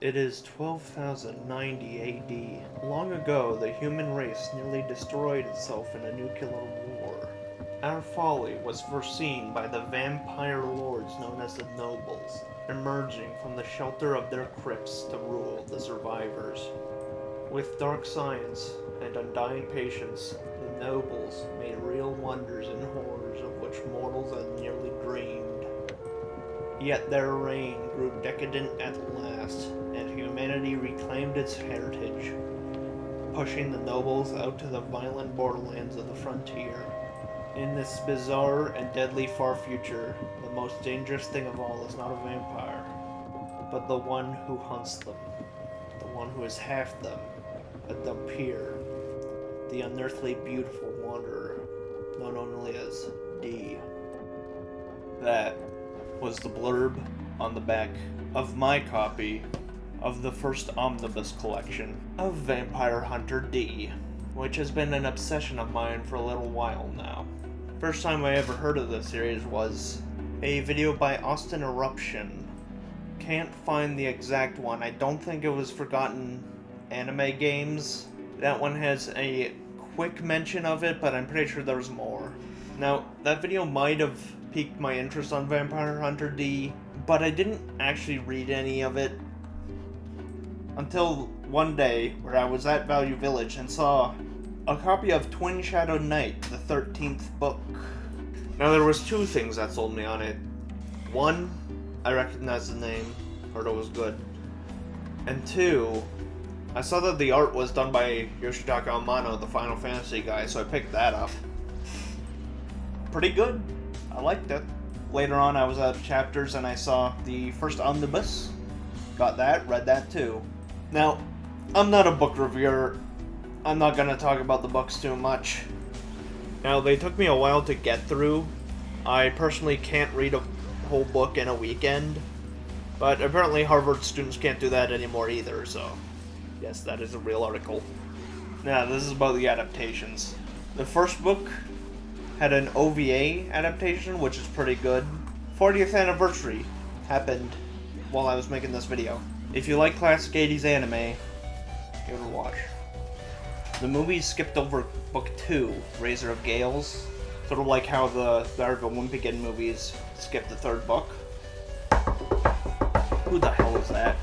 It is 12,090 AD. Long ago, the human race nearly destroyed itself in a nuclear war. Our folly was foreseen by the vampire lords known as the nobles, emerging from the shelter of their crypts to rule the survivors. With dark science and undying patience, the nobles made real wonders and horrors of which mortals had nearly dreamed. Yet their reign grew decadent at last, and humanity reclaimed its heritage, pushing the nobles out to the violent borderlands of the frontier. In this bizarre and deadly far future, the most dangerous thing of all is not a vampire, but the one who hunts them, the one who is half them, a dhampir, the unearthly beautiful wanderer, known only as D. That was the blurb on the back of my copy of the first omnibus collection of Vampire Hunter D, which has been an obsession of mine for a little while now. First time I ever heard of this series was a video by Austin Eruption. Can't find the exact one. I don't think it was Forgotten Anime Games. That one has a quick mention of it, but I'm pretty sure there's more. Now, that video might have piqued my interest on Vampire Hunter D, but I didn't actually read any of it until one day where I was at Value Village and saw a copy of Twin Shadow Night, the 13th book. Now, there was two things that sold me on it. One, I recognized the name, heard it was good. And two, I saw that the art was done by Yoshitaka Amano, the Final Fantasy guy, so I picked that up. Pretty good. I liked it. Later on, I was at Chapters and I saw the first omnibus. Got that, read that too. Now, I'm not a book reviewer. I'm not gonna talk about the books too much. Now, they took me a while to get through. I personally can't read a whole book in a weekend. But apparently Harvard students can't do that anymore either, so yes, that is a real article. Now, this is about the adaptations. The first book had an OVA adaptation, which is pretty good. 40th anniversary happened while I was making this video. If you like classic 80s anime, give it a watch. The movie skipped over book 2, Razor of Gales, sort of like how the Diary of a Wimpy Kid movies skipped the third book. Who the hell is that?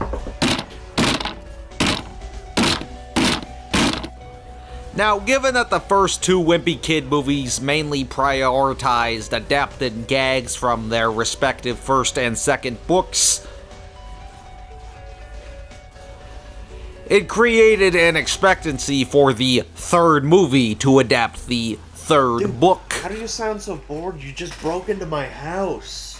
Now, given that the first two Wimpy Kid movies mainly prioritized adapted gags from their respective first and second books, it created an expectancy for the third movie to adapt the third book. How do you sound so bored? You just broke into my house.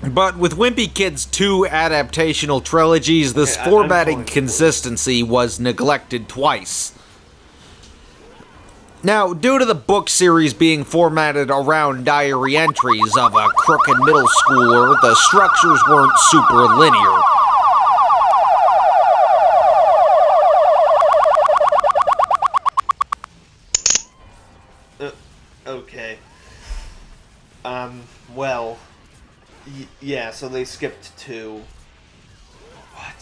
But with Wimpy Kid's two adaptational trilogies, this formatting consistency was neglected twice. Now, due to the book series being formatted around diary entries of a crooked middle schooler, the structures weren't super linear. Okay. Well... yeah, so they skipped 2. What?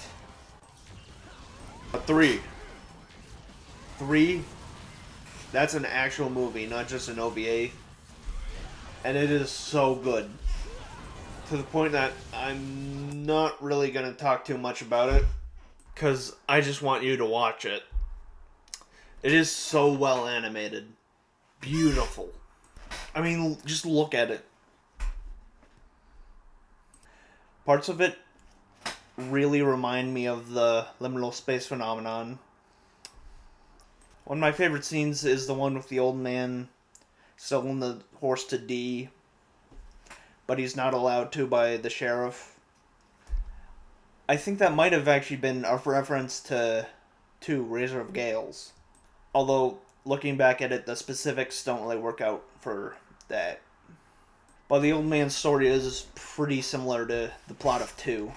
3. 3? That's an actual movie, not just an OVA. And it is so good. To the point that I'm not really going to talk too much about it, because I just want you to watch it. It is so well animated. Beautiful. I mean, just look at it. Parts of it really remind me of the liminal space phenomenon. One of my favorite scenes is the one with the old man selling the horse to D, but he's not allowed to by the sheriff. I think that might have actually been a reference to Razor of Gales. Although, looking back at it, the specifics don't really work out for that. But the old man's story is pretty similar to the plot of 2.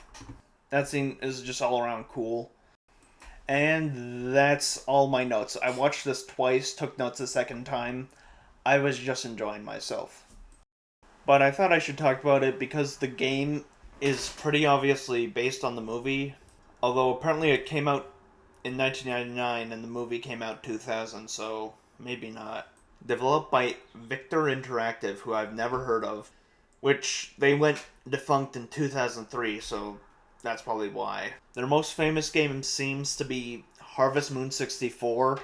That scene is just all around cool. And that's all my notes. I watched this twice, took notes a second time. I was just enjoying myself. But I thought I should talk about it because the game is pretty obviously based on the movie, although apparently it came out in 1999 and the movie came out 2000, so maybe not. Developed by Victor Interactive, who I've never heard of, which they went defunct in 2003, so that's probably why. Their most famous game seems to be Harvest Moon 64,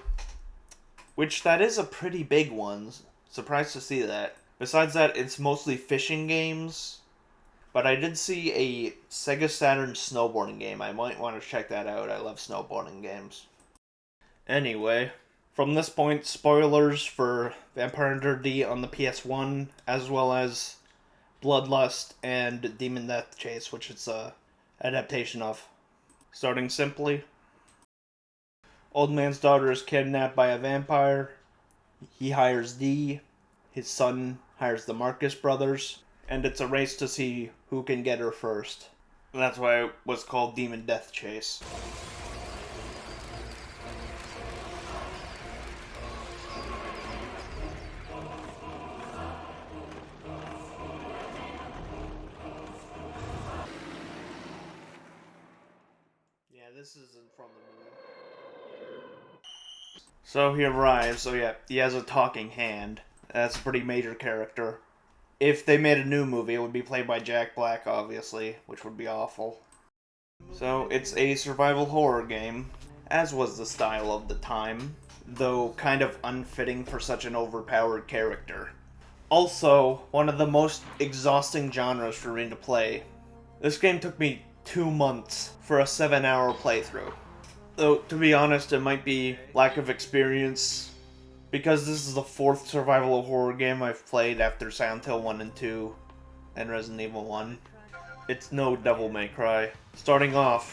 which that is a pretty big one. Surprised to see that. Besides that, it's mostly fishing games, but I did see a Sega Saturn snowboarding game. I might want to check that out. I love snowboarding games. Anyway, from this point, spoilers for Vampire Hunter D on the PS1, as well as Bloodlust and Demon Death Chase, which it's a adaptation of. Starting simply, old man's daughter is kidnapped by a vampire. He hires D. His son hires the Marcus brothers, and it's a race to see who can get her first. And that's why it was called Demon Death Chase. Yeah, this isn't from the movie. So he arrives, so yeah, he has a talking hand. That's a pretty major character. If they made a new movie, it would be played by Jack Black, obviously, which would be awful. So it's a survival horror game, as was the style of the time, though kind of unfitting for such an overpowered character. Also, one of the most exhausting genres for me to play. This game took me 2 months for a 7-hour playthrough. Though, to be honest, it might be lack of experience, because this is the 4th survival horror game I've played after Silent Hill 1 and 2 and Resident Evil 1. It's no Devil May Cry. Starting off,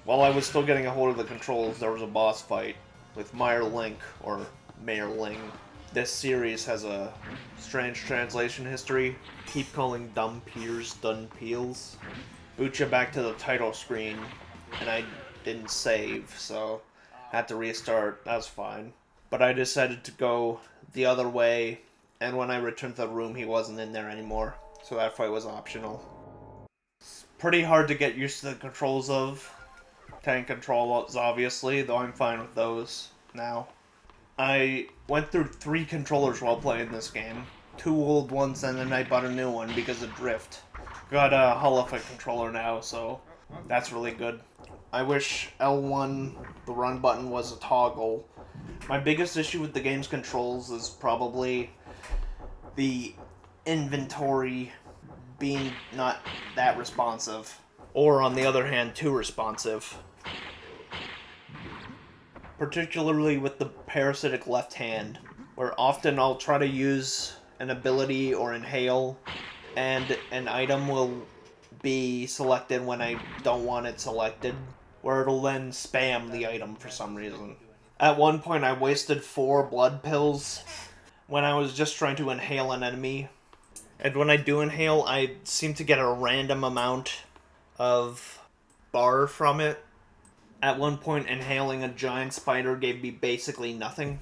while I was still getting a hold of the controls, there was a boss fight with Meyer Link, or Mayor Ling. This series has a strange translation history. Keep calling dumb peers done peels. Boot you back to the title screen, and I didn't save, so I had to restart. That was fine. But I decided to go the other way, and when I returned to the room, he wasn't in there anymore, so that fight was optional. It's pretty hard to get used to the controls of. Tank controls, obviously, though I'm fine with those now. I went through 3 controllers while playing this game. 2 old ones, and then I bought a new one because of drift. Got a Holofit controller now, so that's really good. I wish L1, the run button, was a toggle. My biggest issue with the game's controls is probably the inventory being not that responsive. Or, on the other hand, too responsive. Particularly with the parasitic left hand, where often I'll try to use an ability or inhale, and an item will be selected when I don't want it selected, where it'll then spam the item for some reason. At one point I wasted 4 blood pills when I was just trying to inhale an enemy, and when I do inhale, I seem to get a random amount of bar from it. At one point, inhaling a giant spider gave me basically nothing,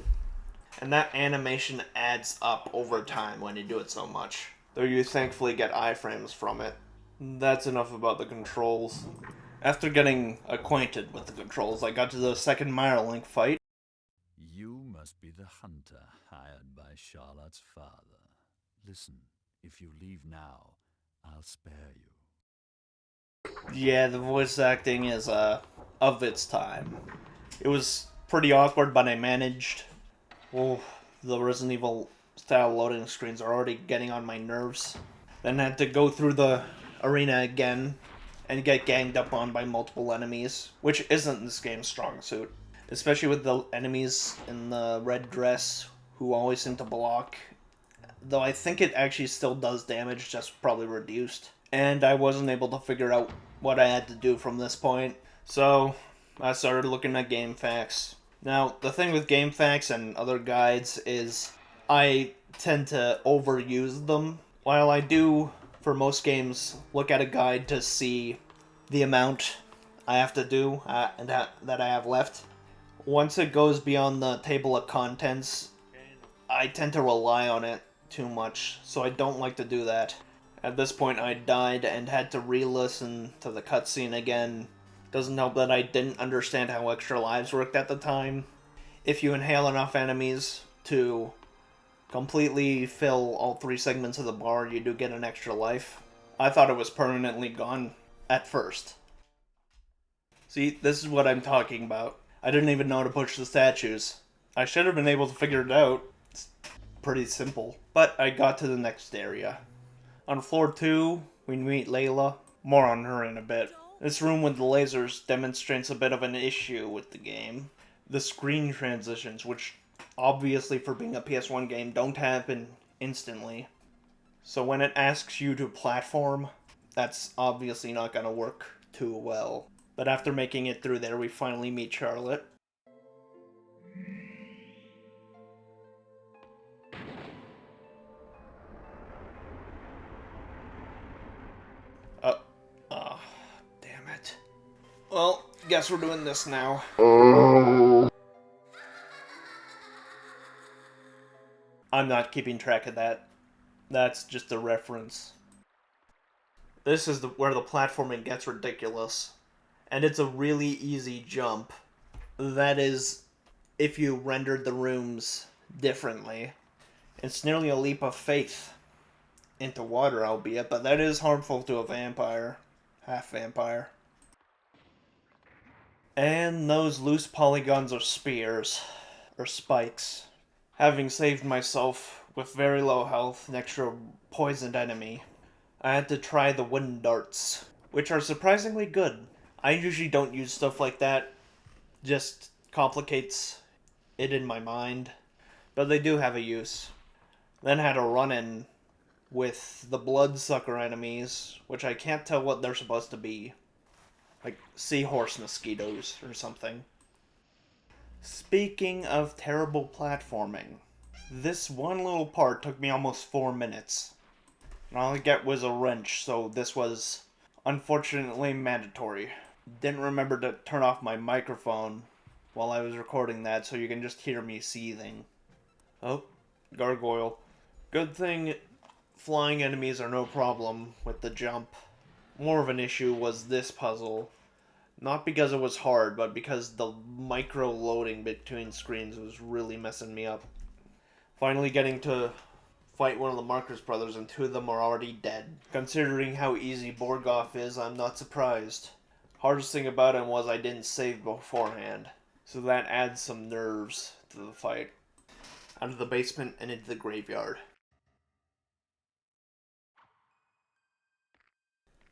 and that animation adds up over time when you do it so much, though you thankfully get iframes from it. That's enough about the controls. After getting acquainted with the controls, I got to the second Mirelink fight. You must be the hunter hired by Charlotte's father. Listen, if you leave now, I'll spare you. Yeah, the voice acting is, of its time. It was pretty awkward, but I managed. Oh, the Resident Evil style loading screens are already getting on my nerves. Then I had to go through the arena again and get ganged up on by multiple enemies, which isn't this game's strong suit. Especially with the enemies in the red dress, who always seem to block. Though I think it actually still does damage, just probably reduced. And I wasn't able to figure out what I had to do from this point, so I started looking at game facts. Now, the thing with game facts and other guides is I tend to overuse them. While I do, for most games, look at a guide to see the amount I have to do and that I have left. Once it goes beyond the table of contents, I tend to rely on it too much, so I don't like to do that. At this point, I died and had to re-listen to the cutscene again. Doesn't help that I didn't understand how extra lives worked at the time. If you inhale enough enemies to completely fill all 3 segments of the bar, you do get an extra life. I thought it was permanently gone at first. See, this is what I'm talking about. I didn't even know how to push the statues. I should have been able to figure it out. It's pretty simple. But I got to the next area. On floor 2, we meet Leila. More on her in a bit. This room with the lasers demonstrates a bit of an issue with the game. The screen transitions, which obviously for being a PS1 game don't happen instantly. So when it asks you to platform, that's obviously not going to work too well. But after making it through there, we finally meet Charlotte. Damn it. Well, guess we're doing this now. I'm not keeping track of that. That's just a reference. This is where the platforming gets ridiculous. And it's a really easy jump. That is, if you rendered the rooms differently. It's nearly a leap of faith into water, albeit, but that is harmful to a vampire. Half vampire. And those loose polygons are spears. Or spikes. Having saved myself with very low health next to a poisoned enemy, I had to try the wooden darts, which are surprisingly good. I usually don't use stuff like that. Just complicates it in my mind. But they do have a use. Then had a run-in with the bloodsucker enemies, which I can't tell what they're supposed to be. Like seahorse mosquitoes or something. Speaking of terrible platforming, this one little part took me almost 4 minutes. And all I get was a wrench, so this was unfortunately mandatory. Didn't remember to turn off my microphone while I was recording that, so you can just hear me seething. Oh, gargoyle. Good thing flying enemies are no problem with the jump. More of an issue was this puzzle. Not because it was hard, but because the micro-loading between screens was really messing me up. Finally getting to fight one of the Marcus brothers, and 2 of them are already dead. Considering how easy Borgoff is, I'm not surprised. Hardest thing about him was I didn't save beforehand, so that adds some nerves to the fight. Out of the basement and into the graveyard.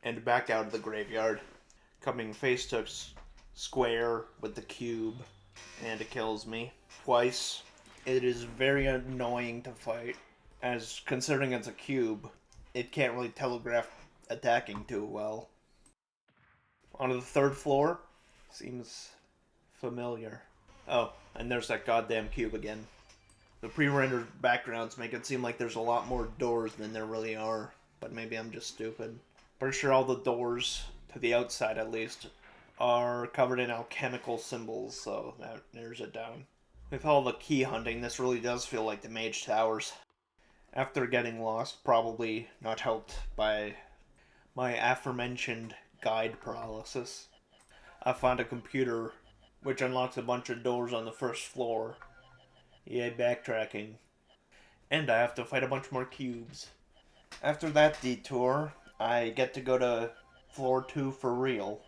And back out of the graveyard. Coming face to square with the cube, and it kills me twice. It is very annoying to fight, as considering it's a cube, it can't really telegraph attacking too well. On the 3rd floor, seems familiar. Oh, and there's that goddamn cube again. The pre-rendered backgrounds make it seem like there's a lot more doors than there really are, but maybe I'm just stupid. Pretty sure all the doors, to the outside at least, are covered in alchemical symbols, so that narrows it down. With all the key hunting, this really does feel like the Mage Towers. After getting lost, probably not helped by my aforementioned guide paralysis, I found a computer which unlocks a bunch of doors on the 1st floor. Yay, backtracking. And I have to fight a bunch more cubes. After that detour, I get to go to floor 2 for real.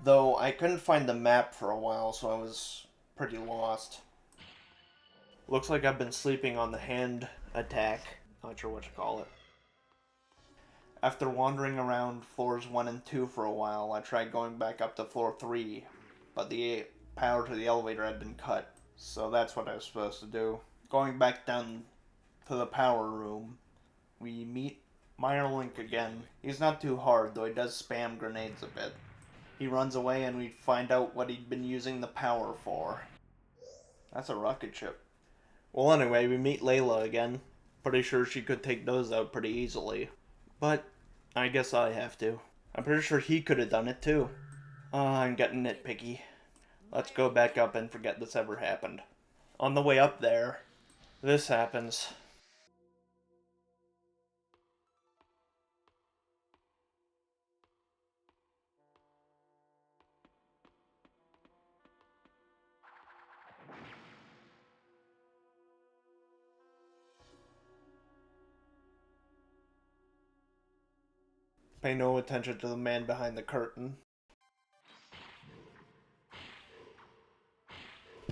Though I couldn't find the map for a while, so I was pretty lost. Looks like I've been sleeping on the hand attack. Not sure what to call it. After wandering around floors 1 and 2 for a while, I tried going back up to floor 3, but the power to the elevator had been cut, so that's what I was supposed to do. Going back down to the power room, we meet Mirelink again. He's not too hard, though he does spam grenades a bit. He runs away and we find out what he'd been using the power for. That's a rocket ship. Well, anyway, we meet Leila again. Pretty sure she could take those out pretty easily. But I guess I have to. I'm pretty sure he could have done it too. I'm getting nitpicky. Let's go back up and forget this ever happened. On the way up there, this happens. Pay no attention to the man behind the curtain.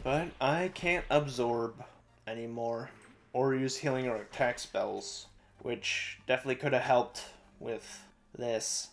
But I can't absorb anymore, or use healing or attack spells, which definitely could have helped with this.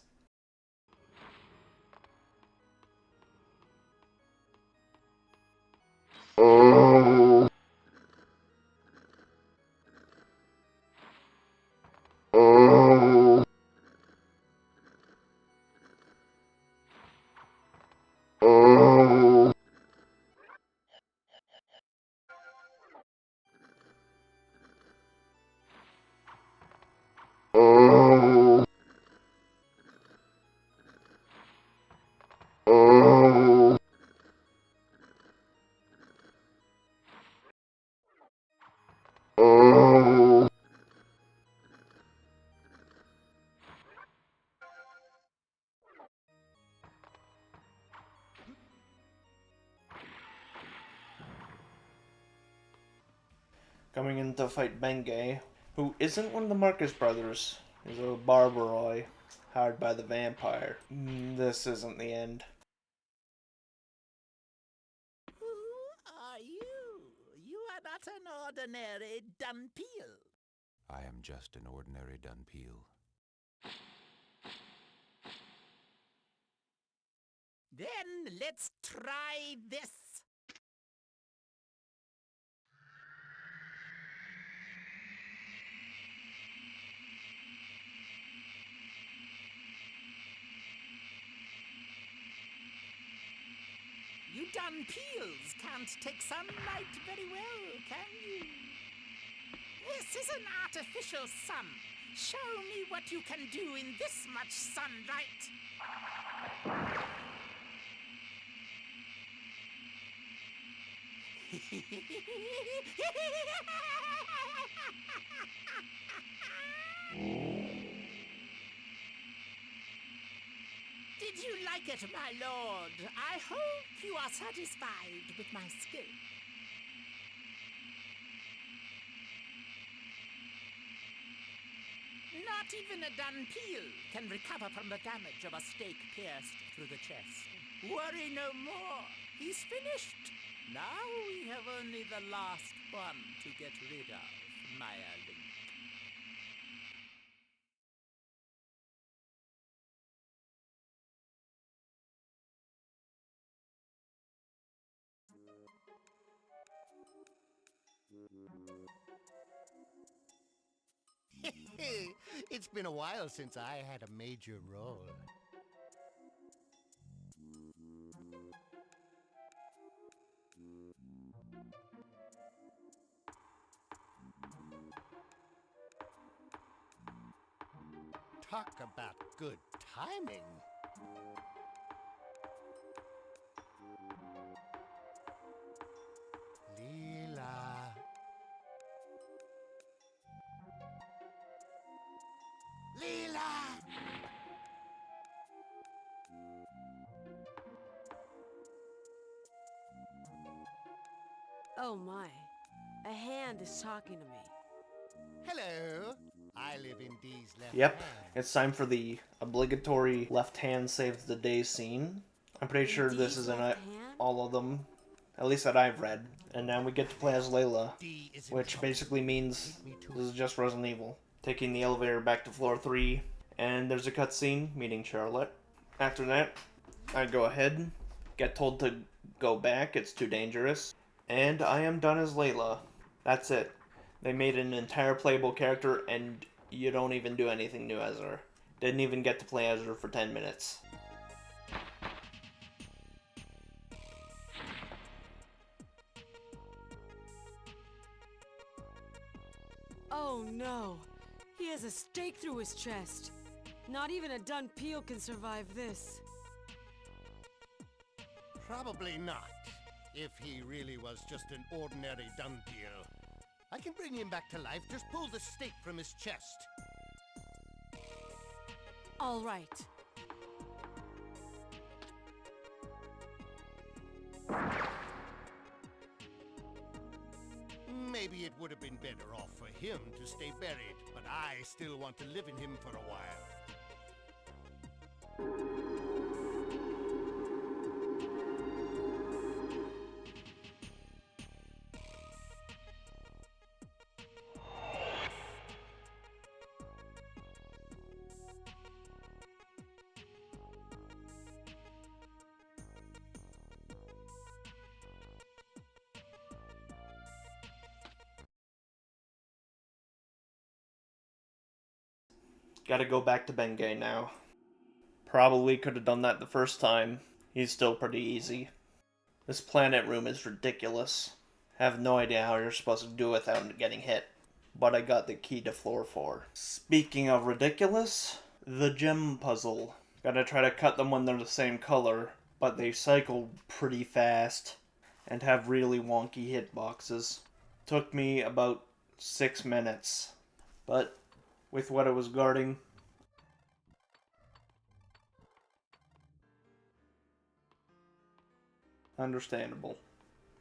Coming in to fight Bengay, who isn't one of the Marcus brothers. He's a barbaroi, hired by the vampire. This isn't the end. Who are you? You are not an ordinary Dunpeel. I am just an ordinary Dunpeel. Then let's try this. You Dunpeels can't take sunlight very well, can you? This is an artificial sun. Show me what you can do in this much sunlight. Did you like it, my lord? I hope you are satisfied with my skill. Not even a Dunpeel can recover from the damage of a stake pierced through the chest. Worry no more. He's finished. Now we have only the last one to get rid of, Maya Link. It's been a while since I had a major role. Talk about good timing. Leila. Leila! Oh my. A hand is talking to me. Hello. I live in Dee's left Yep, hand. it's time for the obligatory left hand saves the day scene. I'm pretty sure this Dee's is in left hand? all of them, at least that I've read. And now we get to play as Leila, Dee is in which trouble. basically means Me too. this is just Resident Evil. Taking the elevator back to floor 3, and there's a cutscene meeting Charlotte. After that, I go ahead, get told to go back, it's too dangerous, and I am done as Leila. That's it. They made an entire playable character, and you don't even do anything new as her. Didn't even get to play as her for 10 minutes. Oh no. He has a stake through his chest. Not even a Dunpeel can survive this. Probably not. If he really was just an ordinary Dunpeel. I can bring him back to life. Just pull the stake from his chest. All right. Maybe it would have been better off for him to stay buried, but I still want to live in him for a while. Gotta go back to Bengay now. Probably could have done that the first time. He's still pretty easy. This planet room is ridiculous. Have no idea how you're supposed to do it without getting hit. But I got the key to floor 4. Speaking of ridiculous, the gem puzzle. Gotta try to cut them when they're the same color, but they cycle pretty fast and have really wonky hitboxes. Took me about 6 minutes, but with what it was guarding, understandable.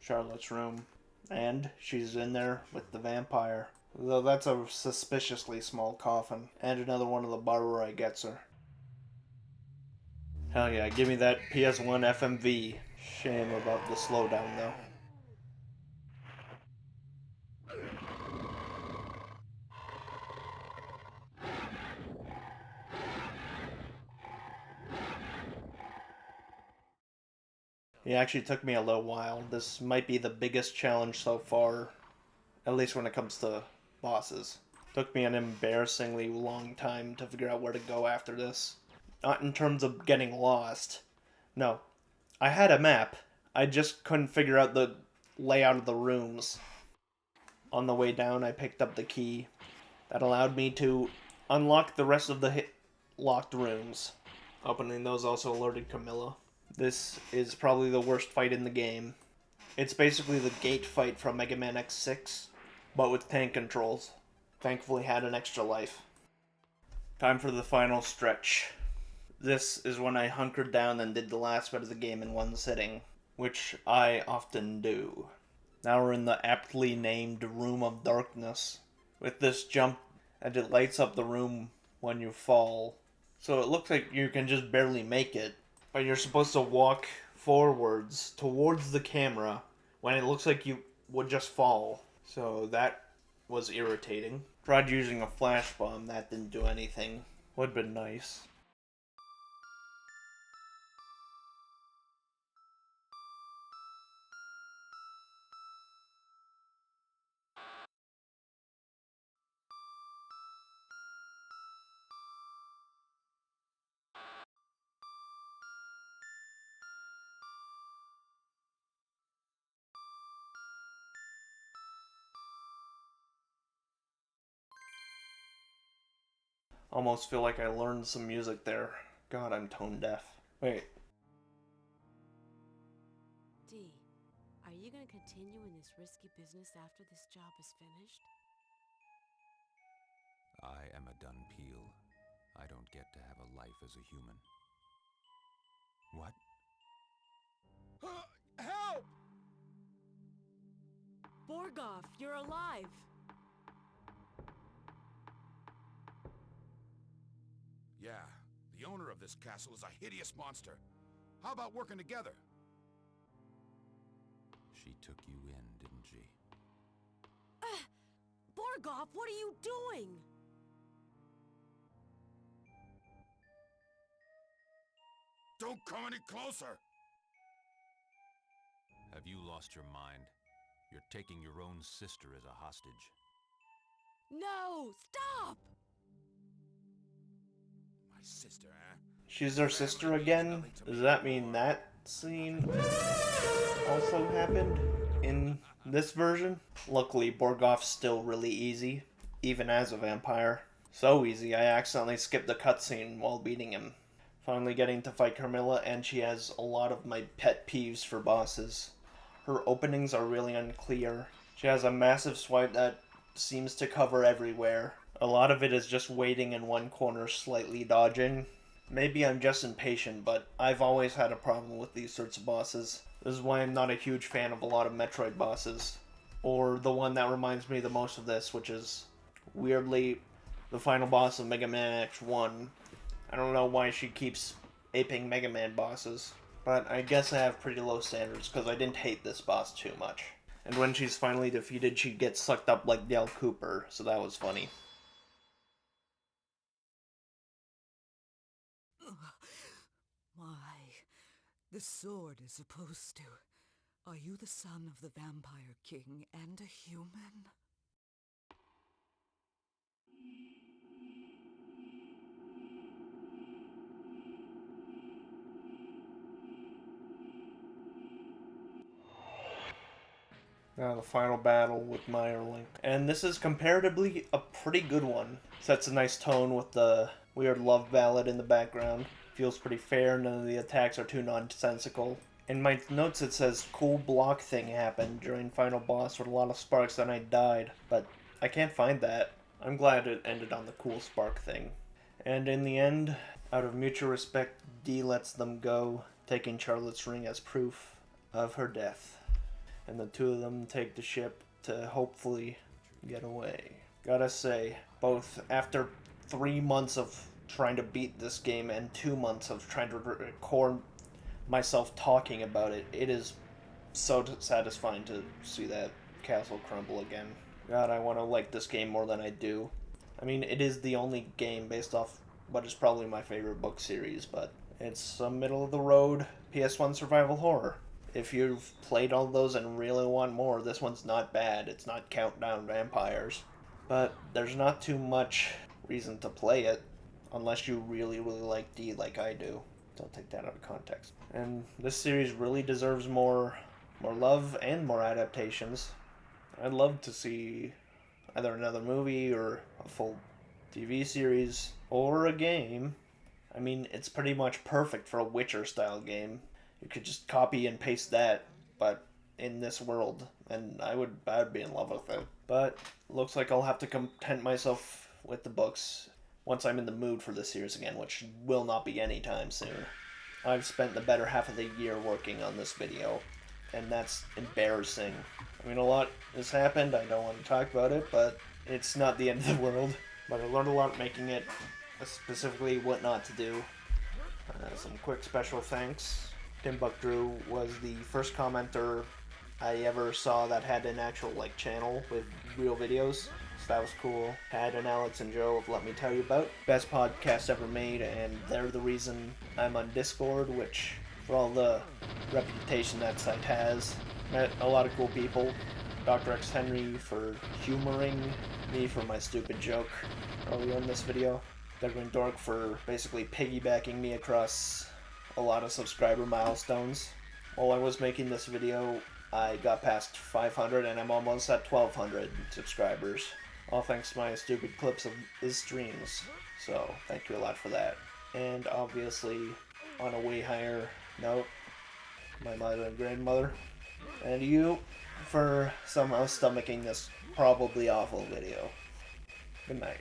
Charlotte's room. And she's in there with the vampire. Though that's a suspiciously small coffin. And another one of the Barbara gets her. Hell yeah, give me that PS1 FMV. Shame about the slowdown though. It actually took me a little while. This might be the biggest challenge so far, at least when it comes to bosses. Took me an embarrassingly long time to figure out where to go after this. Not in terms of getting lost. No. I had a map. I just couldn't figure out the layout of the rooms. On the way down, I picked up the key. That allowed me to unlock the rest of the locked rooms. Opening those also alerted Camilla. This is probably the worst fight in the game. It's basically the gate fight from Mega Man X6, but with tank controls. Thankfully had an extra life. Time for the final stretch. This is when I hunkered down and did the last bit of the game in one sitting, which I often do. Now we're in the aptly named Room of Darkness. With this jump, and it lights up the room when you fall. So it looks like you can just barely make it. But you're supposed to walk forwards towards the camera when it looks like you would just fall. So that was irritating. Tried using a flash bomb, that didn't do anything. Would've been nice. Almost feel like I learned some music there. God, I'm tone deaf. Wait. D, are you gonna continue in this risky business after this job is finished? I am a done peel. I don't get to have a life as a human. What? Help! Borgoff, you're alive! Yeah, the owner of this castle is a hideous monster. How about working together? She took you in, didn't she? Borgoff, what are you doing? Don't come any closer! Have you lost your mind? You're taking your own sister as a hostage. No! Stop! My sister, eh? She's their sister again? Does that mean that scene also happened in this version? Luckily, Borgoff's still really easy, even as a vampire. So easy, I accidentally skipped the cutscene while beating him. Finally getting to fight Carmilla, and she has a lot of my pet peeves for bosses. Her openings are really unclear. She has a massive swipe that seems to cover everywhere. A lot of it is just waiting in one corner, slightly dodging. Maybe I'm just impatient, but I've always had a problem with these sorts of bosses. This is why I'm not a huge fan of a lot of Metroid bosses. Or the one that reminds me the most of this, which is, weirdly, the final boss of Mega Man X1. I don't know why she keeps aping Mega Man bosses, but I guess I have pretty low standards because I didn't hate this boss too much. And when she's finally defeated, she gets sucked up like Dale Cooper, so that was funny. My, the sword is supposed to. Are you the son of the Vampire King and a human? Now the final battle with Meyerling. And this is comparatively a pretty good one. Sets a nice tone with the weird love ballad in the background. Feels pretty fair, none of the attacks are too nonsensical. In my notes it says cool block thing happened during final boss with a lot of sparks and I died, but I can't find that. I'm glad it ended on the cool spark thing. And in the end, out of mutual respect, Dee lets them go, taking Charlotte's ring as proof of her death. And the two of them take the ship to hopefully get away. Gotta say, both after 3 months of trying to beat this game and 2 months of trying to record myself talking about it, it is so satisfying to see that castle crumble again. God, I want to like this game more than I do. I mean, it is the only game based off what is probably my favorite book series, but it's a middle-of-the-road PS1 survival horror. If you've played all those and really want more, this one's not bad. It's not Countdown Vampires. But there's not too much reason to play it unless you really, really like D like I do. Don't take that out of context. And this series really deserves more love and more adaptations. I'd love to see either another movie or a full TV series or a game. I mean, it's pretty much perfect for a Witcher style game. You could just copy and paste that, but in this world, and I would be in love with it. But looks like I'll have to content myself with the books once I'm in the mood for this series again, which will not be anytime soon. I've spent the better half of the year working on this video, and that's embarrassing. I mean, a lot has happened, I don't want to talk about it, but it's not the end of the world. But I learned a lot making it, specifically what not to do. Some quick special thanks. Timbuktu was the first commenter I ever saw that had an actual channel with real videos. So that was cool. Tad and Alex and Joe have let me tell you about. Best podcast ever made, and they're the reason I'm on Discord, which for all the reputation that site has. Met a lot of cool people. Dr. X Henry for humoring me for my stupid joke earlier in this video. Douglas Dork for basically piggybacking me across a lot of subscriber milestones. While I was making this video, I got past 500 and I'm almost at 1,200 subscribers. All thanks to my stupid clips of his streams. So, thank you a lot for that. And obviously, on a way higher note, my mother and grandmother, and you for somehow stomaching this probably awful video. Good night.